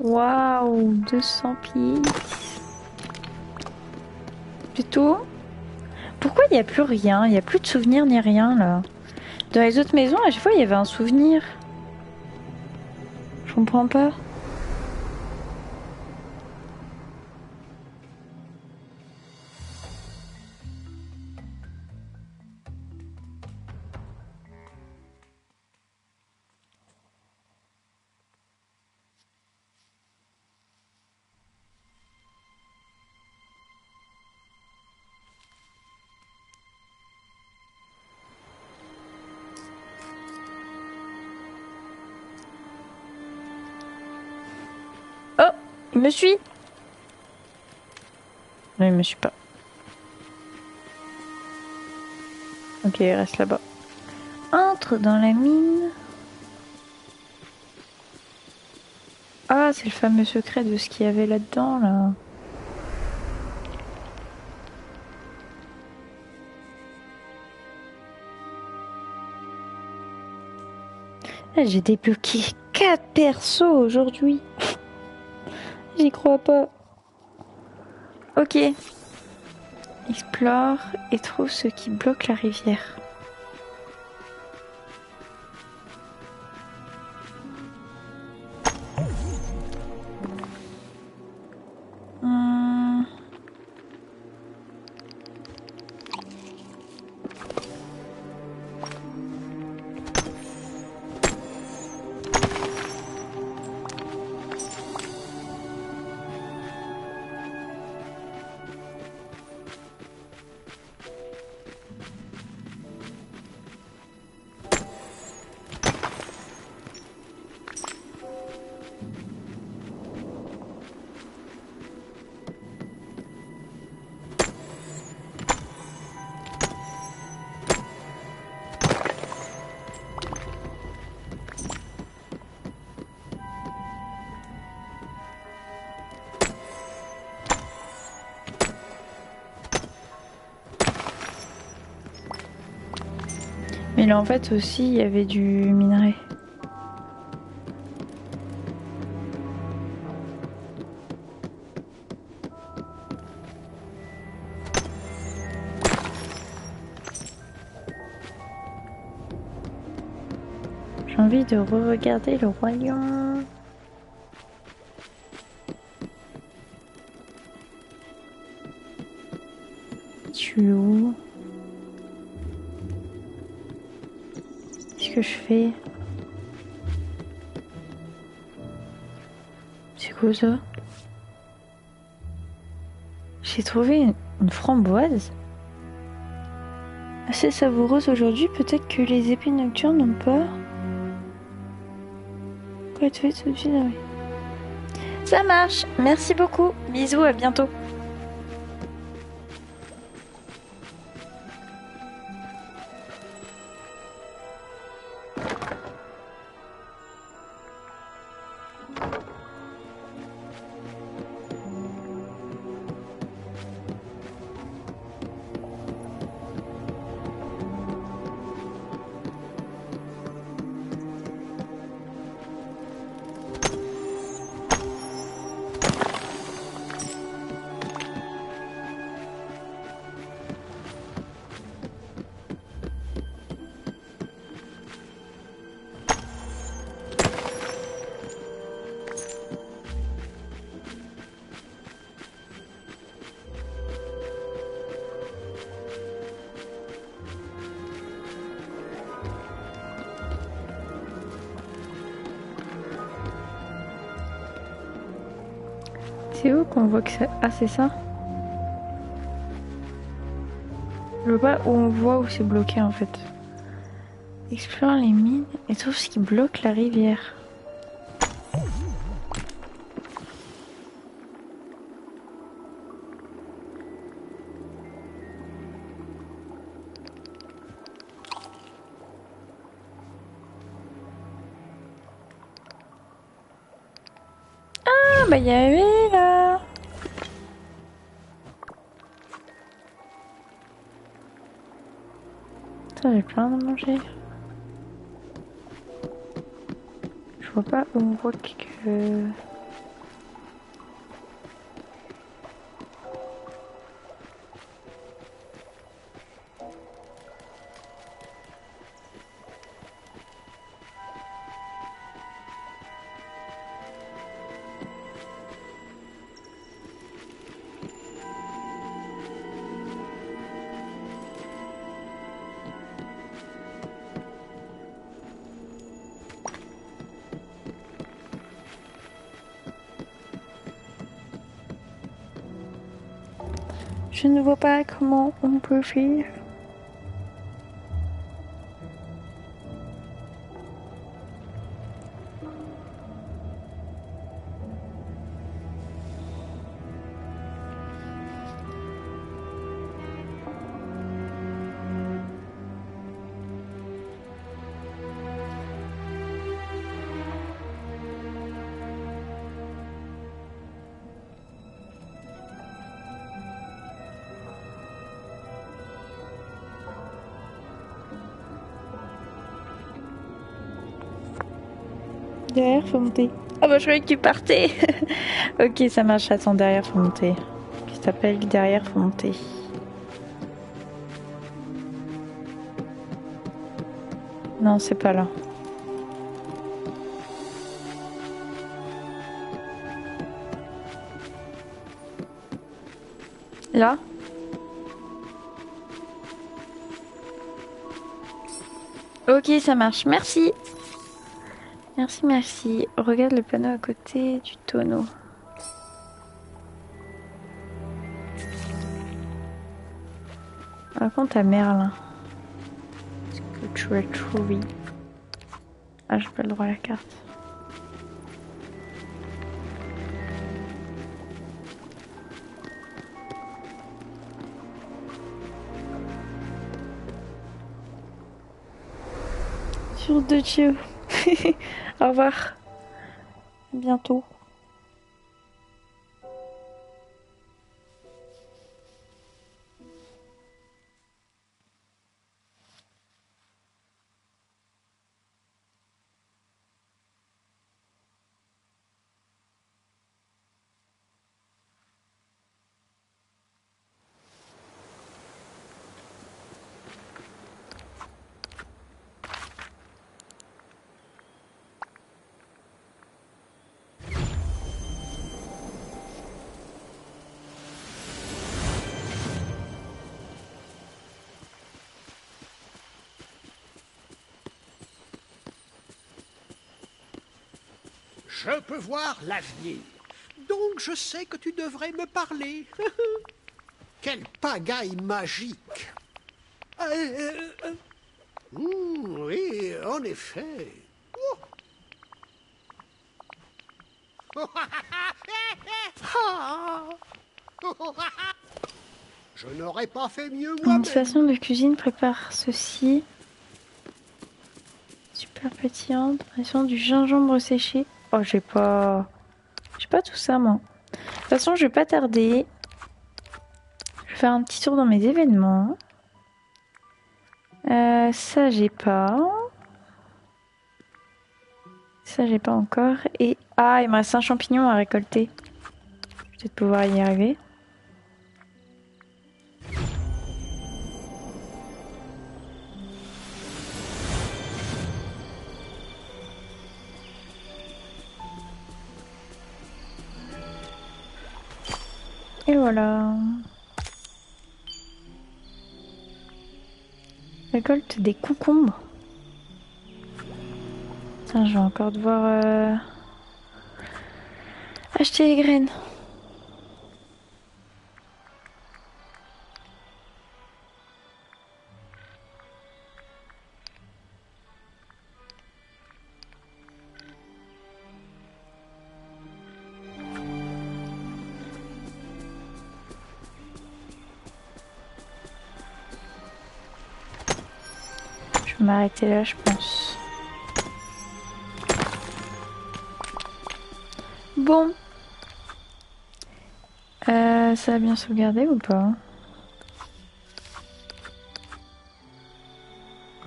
Waouh, 200 pieds. C'est tout? Pourquoi il n'y a plus rien? Il n'y a plus de souvenirs ni rien là. Dans les autres maisons, à chaque fois, il y avait un souvenir. Je comprends pas. Oh, il me suit. Non, il me suit pas. Ok, il reste là-bas. Entre dans la mine. Ah, c'est le fameux secret de ce qu'il y avait là-dedans, là. Ah, j'ai débloqué 4 persos aujourd'hui. J'y crois pas. Ok. Explore et trouve ce qui bloque la rivière. Mais là en fait aussi il y avait du minerai. J'ai envie de re-regarder le roi lion. Tu es où? Qu'est-ce que je fais? C'est quoi ça? J'ai trouvé une framboise. Assez savoureuse aujourd'hui, peut-être que les épines nocturnes n'ont pas. Quoi être fait tout de suite? Oui. Ça marche, merci beaucoup. Bisous, à bientôt. C'est où qu'on voit que ça... Ah, c'est ça? Je vois pas où on voit où c'est bloqué en fait. Explore les mines et trouve ce qui bloque la rivière. Ah, bah il y avait là. Attends, j'ai plein de manger. Je vois pas où on voit que... Je ne vois pas comment on peut faire. Derrière, faut monter. Ah bah je croyais que tu partais. Ok, ça marche. Attends, derrière, faut monter. Qui s'appelle derrière, faut monter. Non, c'est pas là. Là? Ok, ça marche. Merci. Merci, merci. Regarde le panneau à côté du tonneau. Par contre, à Merlin. Est-ce que tu as trouvé? Ah, j'ai pas le droit à la carte. Sur de Dieu. Au revoir. À bientôt. Je peux voir l'avenir. Donc je sais que tu devrais me parler. Quelle pagaille magique. Oui, en effet. Je n'aurais pas fait mieux Une moi-même. station de cuisine prépare ceci. Super pétillante. Pression du gingembre séché. Oh, j'ai pas tout ça, moi. De toute façon, je vais pas tarder. Je vais faire un petit tour dans mes événements. Ça, j'ai pas. Ça, j'ai pas encore. Et ah, il me reste un champignon à récolter. Je vais peut-être pouvoir y arriver. Et voilà. Récolte des concombres. Tiens, je vais encore devoir acheter les graines. Je vais m'arrêter là, je pense. Bon. Ça a bien sauvegardé ou pas?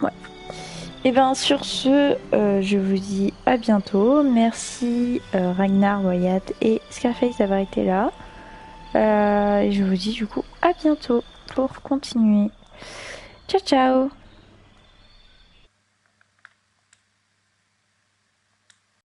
Ouais. Et bien sur ce, je vous dis à bientôt. Merci Ragnar, Wyatt et Scarface d'avoir été là. Et je vous dis du coup à bientôt pour continuer. Ciao ciao!